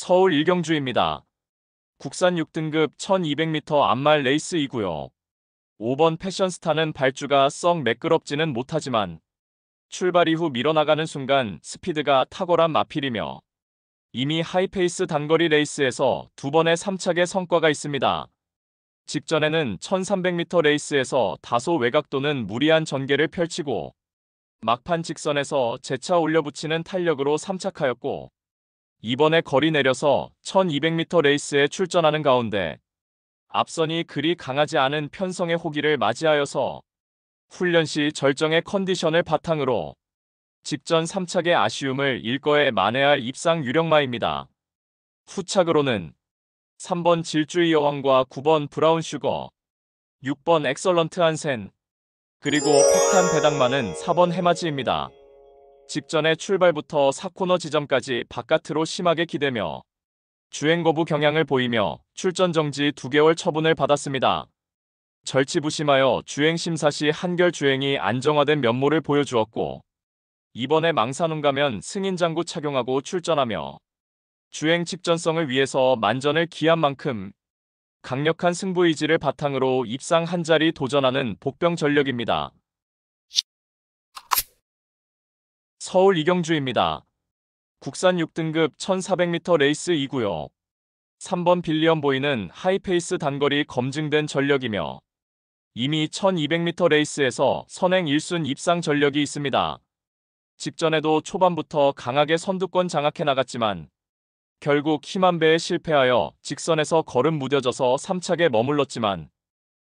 서울 일경주입니다. 국산 6등급 1200m 암말 레이스이고요. 5번 패션스타는 발주가 썩 매끄럽지는 못하지만 출발 이후 밀어나가는 순간 스피드가 탁월한 마필이며 이미 하이페이스 단거리 레이스에서 2번의 3착의 성과가 있습니다. 직전에는 1300m 레이스에서 다소 외곽 도는 무리한 전개를 펼치고 막판 직선에서 재차 올려붙이는 탄력으로 3착하였고 이번에 거리 내려서 1200m 레이스에 출전하는 가운데 앞선이 그리 강하지 않은 편성의 호기를 맞이하여서 훈련 시 절정의 컨디션을 바탕으로 직전 3착의 아쉬움을 일거에 만회할 입상 유력마입니다. 후착으로는 3번 질주의 여왕과 9번 브라운 슈거, 6번 엑설런트 한센, 그리고 폭탄 배당마는 4번 해마지입니다. 직전의 출발부터 4코너 지점까지 바깥으로 심하게 기대며 주행 거부 경향을 보이며 출전 정지 2개월 처분을 받았습니다. 절치부심하여 주행 심사 시 한결 주행이 안정화된 면모를 보여주었고 이번에 망사눈 가면 승인장구 착용하고 출전하며 주행 직전성을 위해서 만전을 기한 만큼 강력한 승부의지를 바탕으로 입상 한 자리 도전하는 복병 전력입니다. 서울 이경주입니다. 국산 6등급 1400m 레이스이고요. 3번 빌리언 보이는 하이페이스 단거리 검증된 전력이며 이미 1200m 레이스에서 선행 1순 입상 전력이 있습니다. 직전에도 초반부터 강하게 선두권 장악해 나갔지만 결국 힘한 배에 실패하여 직선에서 걸음 무뎌져서 3착에 머물렀지만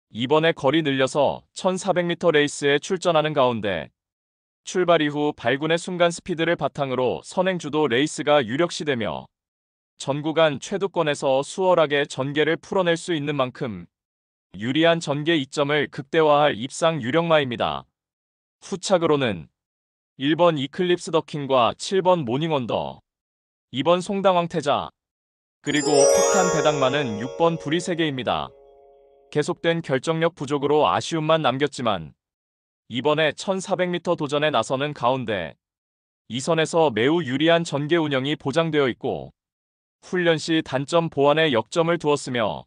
이번에 거리 늘려서 1400m 레이스에 출전하는 가운데 출발 이후 발군의 순간 스피드를 바탕으로 선행주도 레이스가 유력시되며 전 구간 최도권에서 수월하게 전개를 풀어낼 수 있는 만큼 유리한 전개 이점을 극대화할 입상 유력마입니다. 후착으로는 1번 이클립스 더킹과 7번 모닝언더, 2번 송당황태자, 그리고 폭탄 배당마는 6번 부리세계입니다. 계속된 결정력 부족으로 아쉬움만 남겼지만 이번에 1400m 도전에 나서는 가운데 이 선에서 매우 유리한 전개 운영이 보장되어 있고 훈련 시 단점 보완에 역점을 두었으며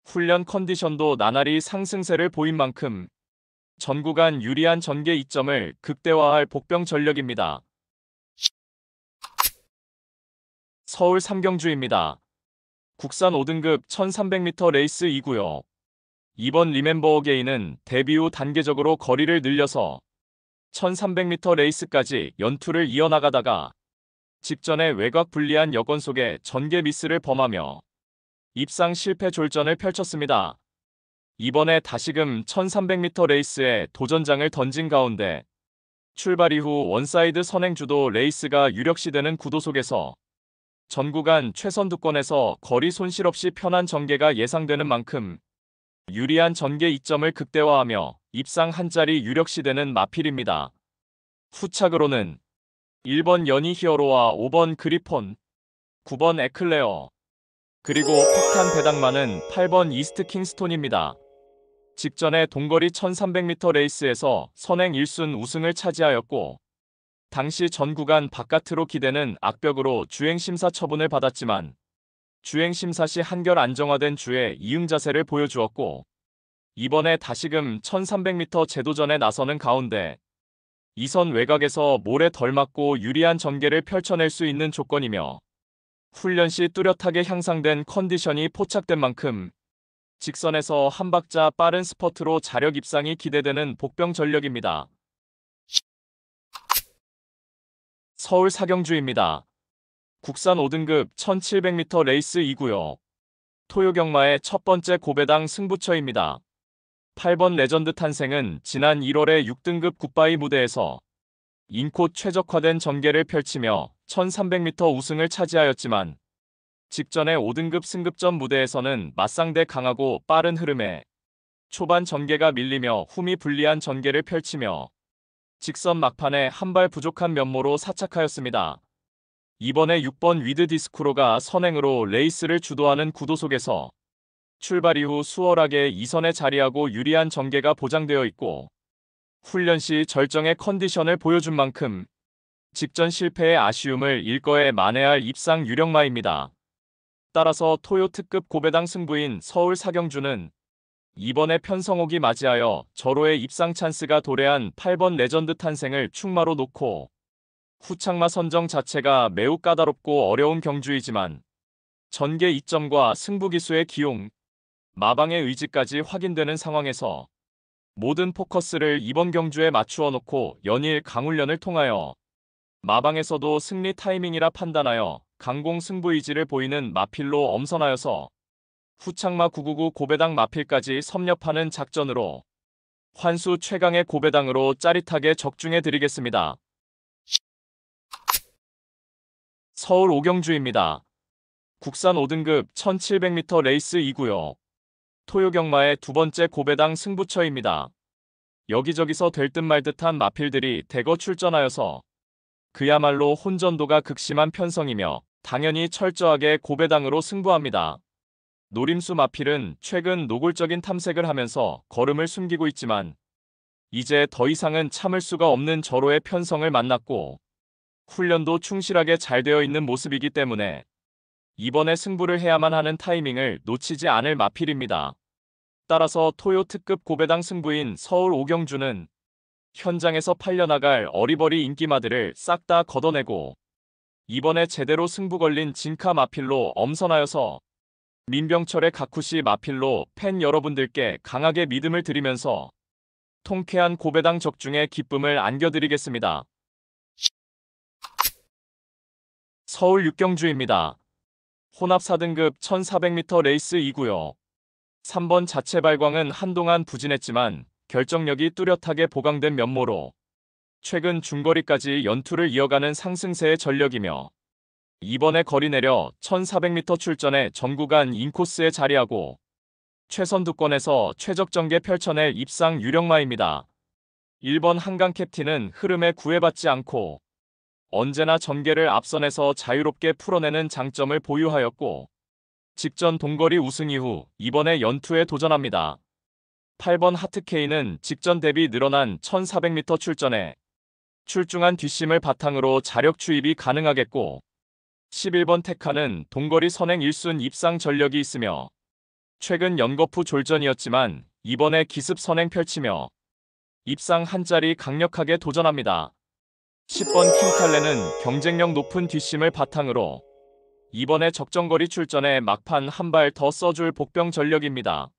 훈련 컨디션도 나날이 상승세를 보인 만큼 전 구간 유리한 전개 이점을 극대화할 복병 전력입니다. 서울 삼경주입니다. 국산 5등급 1300m 레이스이고요. 이번 리멤버 어게인은 데뷔 후 단계적으로 거리를 늘려서 1300m 레이스까지 연투를 이어나가다가 직전에 외곽 불리한 여건 속에 전개 미스를 범하며 입상 실패 졸전을 펼쳤습니다. 이번에 다시금 1300m 레이스에 도전장을 던진 가운데 출발 이후 원사이드 선행주도 레이스가 유력시되는 구도 속에서 전 구간 최선두권에서 거리 손실 없이 편한 전개가 예상되는 만큼 유리한 전개 이점을 극대화하며 입상 한 자리 유력시되는 마필입니다. 후착으로는 1번 연희 히어로와 5번 그리폰, 9번 에클레어, 그리고 폭탄 배당마는 8번 이스트 킹스톤입니다. 직전에 동거리 1300m 레이스에서 선행 1순 우승을 차지하였고 당시 전 구간 바깥으로 기대는 악벽으로 주행심사 처분을 받았지만 주행심사 시 한결 안정화된 주의 이응 자세를 보여주었고 이번에 다시금 1300m 재도전에 나서는 가운데 이 선 외곽에서 모래 덜 맞고 유리한 전개를 펼쳐낼 수 있는 조건이며 훈련 시 뚜렷하게 향상된 컨디션이 포착된 만큼 직선에서 한 박자 빠른 스퍼트로 자력 입상이 기대되는 복병 전력입니다. 서울 사경주입니다. 국산 5등급 1700m 레이스이고요. 토요경마의 첫 번째 고배당 승부처입니다. 8번 레전드 탄생은 지난 1월에 6등급 굿바이 무대에서 인콧 최적화된 전개를 펼치며 1300m 우승을 차지하였지만 직전에 5등급 승급전 무대에서는 맞상대 강하고 빠른 흐름에 초반 전개가 밀리며 훔이 불리한 전개를 펼치며 직선 막판에 한 발 부족한 면모로 사착하였습니다. 이번에 6번 위드 디스크로가 선행으로 레이스를 주도하는 구도 속에서 출발 이후 수월하게 2선에 자리하고 유리한 전개가 보장되어 있고 훈련 시 절정의 컨디션을 보여준 만큼 직전 실패의 아쉬움을 일거에 만회할 입상 유력마입니다. 따라서 토요 특급 고배당 승부인 서울 사경주는 이번에 편성옥이 맞이하여 절호의 입상 찬스가 도래한 8번 레전드 탄생을 충마로 놓고 후창마 선정 자체가 매우 까다롭고 어려운 경주이지만 전개 이점과 승부기수의 기용, 마방의 의지까지 확인되는 상황에서 모든 포커스를 이번 경주에 맞추어 놓고 연일 강훈련을 통하여 마방에서도 승리 타이밍이라 판단하여 강공 승부 의지를 보이는 마필로 엄선하여서 후창마 999 고배당 마필까지 섭렵하는 작전으로 환수 최강의 고배당으로 짜릿하게 적중해 드리겠습니다. 서울 오경주입니다. 국산 5등급 1700m 레이스 2구요. 토요경마의 두 번째 고배당 승부처입니다. 여기저기서 될 듯 말 듯한 마필들이 대거 출전하여서 그야말로 혼전도가 극심한 편성이며 당연히 철저하게 고배당으로 승부합니다. 노림수 마필은 최근 노골적인 탐색을 하면서 걸음을 숨기고 있지만 이제 더 이상은 참을 수가 없는 절호의 편성을 만났고 훈련도 충실하게 잘 되어 있는 모습이기 때문에 이번에 승부를 해야만 하는 타이밍을 놓치지 않을 마필입니다. 따라서 토요 특급 고배당 승부인 서울 오경주는 현장에서 팔려나갈 어리버리 인기마들을 싹 다 걷어내고 이번에 제대로 승부 걸린 진카 마필로 엄선하여서 민병철의 가쿠시 마필로 팬 여러분들께 강하게 믿음을 드리면서 통쾌한 고배당 적중의 기쁨을 안겨드리겠습니다. 서울 육경주입니다. 혼합 4등급 1400m 레이스 2구요. 3번 자체 발광은 한동안 부진했지만 결정력이 뚜렷하게 보강된 면모로 최근 중거리까지 연투를 이어가는 상승세의 전력이며 이번에 거리 내려 1400m 출전에 전구간 인코스에 자리하고 최선두권에서 최적 전개 펼쳐낼 입상 유력마입니다. 1번 한강 캡틴은 흐름에 구애받지 않고 언제나 전개를 앞선에서 자유롭게 풀어내는 장점을 보유하였고 직전 동거리 우승 이후 이번에 연투에 도전합니다. 8번 하트케이는 직전 대비 늘어난 1400m 출전에 출중한 뒷심을 바탕으로 자력 추입이 가능하겠고 11번 테카는 동거리 선행 1순 입상 전력이 있으며 최근 연거푸 졸전이었지만 이번에 기습 선행 펼치며 입상 한 자리 강력하게 도전합니다. 10번 킹칼레는 경쟁력 높은 뒷심을 바탕으로 이번에 적정거리 출전에 막판 한 발 더 써줄 복병 전력입니다.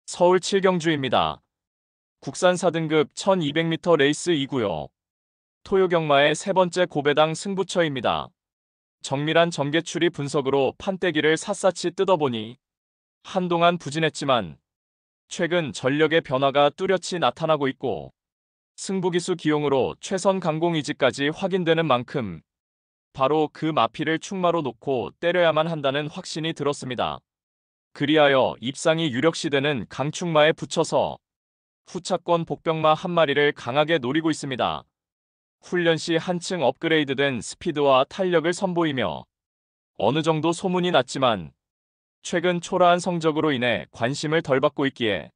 서울 7경주입니다. 국산 4등급 1200m 레이스 2구요. 토요경마의 세 번째 고배당 승부처입니다. 정밀한 전개추리 분석으로 판때기를 샅샅이 뜯어보니 한동안 부진했지만 최근 전력의 변화가 뚜렷이 나타나고 있고 승부기수 기용으로 최선 강공 의지까지 확인되는 만큼 바로 그 마필을 충마로 놓고 때려야만 한다는 확신이 들었습니다. 그리하여 입상이 유력시되는 강충마에 붙여서 후차권 복병마 한 마리를 강하게 노리고 있습니다. 훈련 시 한층 업그레이드된 스피드와 탄력을 선보이며 어느 정도 소문이 났지만 최근 초라한 성적으로 인해 관심을 덜 받고 있기에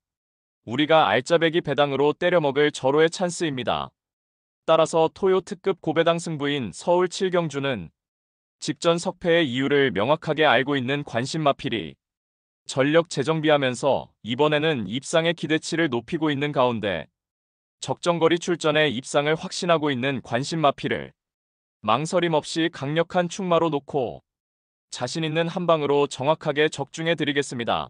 우리가 알짜배기 배당으로 때려먹을 절호의 찬스입니다. 따라서 토요 특급 고배당 승부인 서울 7경주는 직전 석패의 이유를 명확하게 알고 있는 관심 마필이 전력 재정비하면서 이번에는 입상의 기대치를 높이고 있는 가운데 적정거리 출전에 입상을 확신하고 있는 관심 마필을 망설임 없이 강력한 충마로 놓고 자신 있는 한 방으로 정확하게 적중해 드리겠습니다.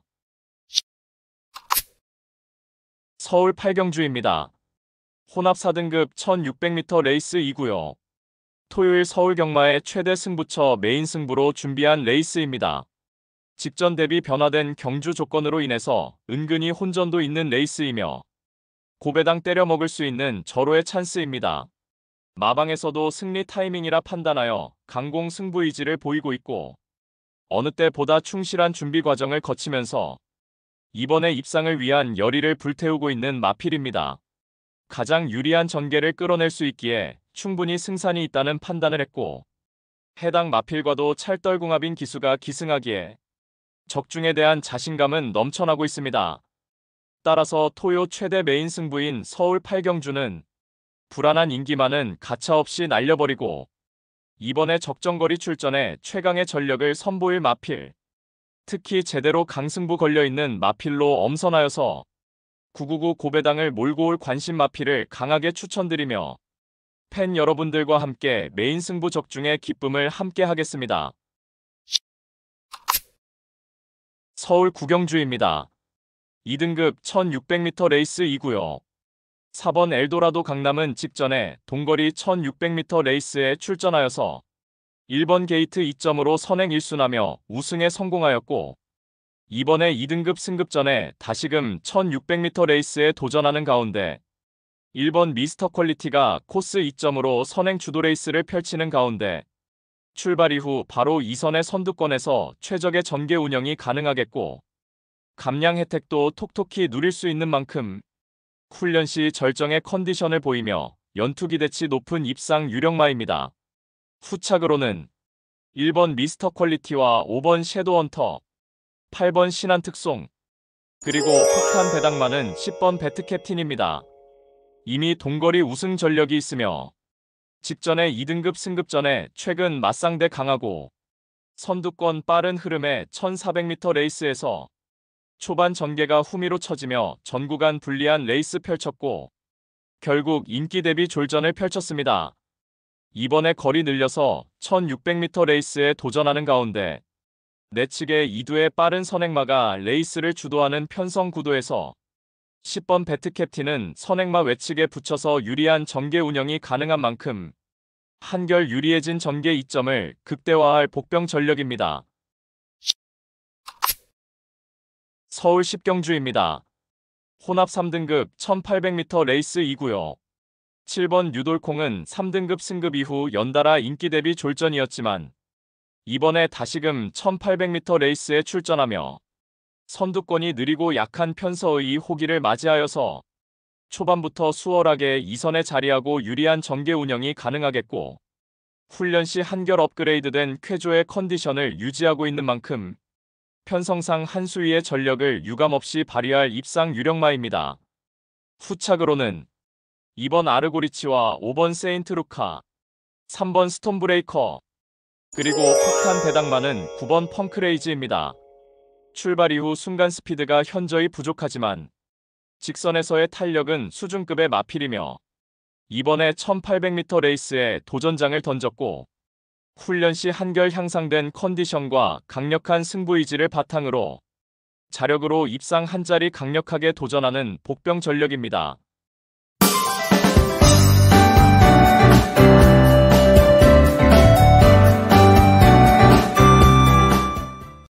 서울 8경주입니다. 혼합 4등급 1600m 레이스 2구요. 토요일 서울 경마의 최대 승부처 메인 승부로 준비한 레이스입니다. 직전 대비 변화된 경주 조건으로 인해서 은근히 혼전도 있는 레이스이며 고배당 때려 먹을 수 있는 절호의 찬스입니다. 마방에서도 승리 타이밍이라 판단하여 강공 승부 의지를 보이고 있고 어느 때보다 충실한 준비 과정을 거치면서 이번에 입상을 위한 열의를 불태우고 있는 마필입니다. 가장 유리한 전개를 끌어낼 수 있기에 충분히 승산이 있다는 판단을 했고 해당 마필과도 찰떨궁합인 기수가 기승하기에 적중에 대한 자신감은 넘쳐나고 있습니다. 따라서 토요 최대 메인 승부인 서울 8경주는 불안한 인기만은 가차없이 날려버리고 이번에 적정거리 출전에 최강의 전력을 선보일 마필. 특히 제대로 강승부 걸려있는 마필로 엄선하여서 999 고배당을 몰고 올 관심 마필을 강하게 추천드리며 팬 여러분들과 함께 메인 승부 적중의 기쁨을 함께 하겠습니다. 서울 구경주입니다. 2등급 1600m 레이스 2구요. 4번 엘도라도 강남은 직전에 동거리 1600m 레이스에 출전하여서 1번 게이트 2점으로 선행 1순하며 우승에 성공하였고 이번에 2등급 승급전에 다시금 1600m 레이스에 도전하는 가운데 1번 미스터 퀄리티가 코스 2점으로 선행 주도 레이스를 펼치는 가운데 출발 이후 바로 2선의 선두권에서 최적의 전개 운영이 가능하겠고 감량 혜택도 톡톡히 누릴 수 있는 만큼 훈련 시 절정의 컨디션을 보이며 연투 기대치 높은 입상 유력마입니다. 후착으로는 1번 미스터 퀄리티와 5번 섀도우 헌터, 8번 신한특송, 그리고 폭탄 배당만은 10번 배트캡틴입니다. 이미 동거리 우승 전력이 있으며 직전에 2등급 승급전에 최근 맞상대 강하고 선두권 빠른 흐름의 1400m 레이스에서 초반 전개가 후미로 처지며 전 구간 불리한 레이스 펼쳤고 결국 인기 대비 졸전을 펼쳤습니다. 이번에 거리 늘려서 1600m 레이스에 도전하는 가운데 내측의 2두의 빠른 선행마가 레이스를 주도하는 편성 구도에서 10번 배트캡틴은 선행마 외측에 붙여서 유리한 전개 운영이 가능한 만큼 한결 유리해진 전개 이점을 극대화할 복병 전력입니다. 서울 10경주입니다. 혼합 3등급 1800m 레이스 2구요. 7번 유돌콩은 3등급 승급 이후 연달아 인기 대비 졸전이었지만 이번에 다시금 1800m 레이스에 출전하며 선두권이 느리고 약한 편서의 호기를 맞이하여서 초반부터 수월하게 2선에 자리하고 유리한 전개 운영이 가능하겠고 훈련 시 한결 업그레이드된 쾌조의 컨디션을 유지하고 있는 만큼 편성상 한 수위의 전력을 유감없이 발휘할 입상 유력마입니다. 후착으로는 2번 아르고리치와 5번 세인트루카, 3번 스톤브레이커, 그리고 폭탄 배당만은 9번 펑크레이즈입니다. 출발 이후 순간 스피드가 현저히 부족하지만 직선에서의 탄력은 수준급의 마필이며 이번에 1800m 레이스에 도전장을 던졌고 훈련 시 한결 향상된 컨디션과 강력한 승부 의지를 바탕으로 자력으로 입상 한 자리 강력하게 도전하는 복병 전력입니다.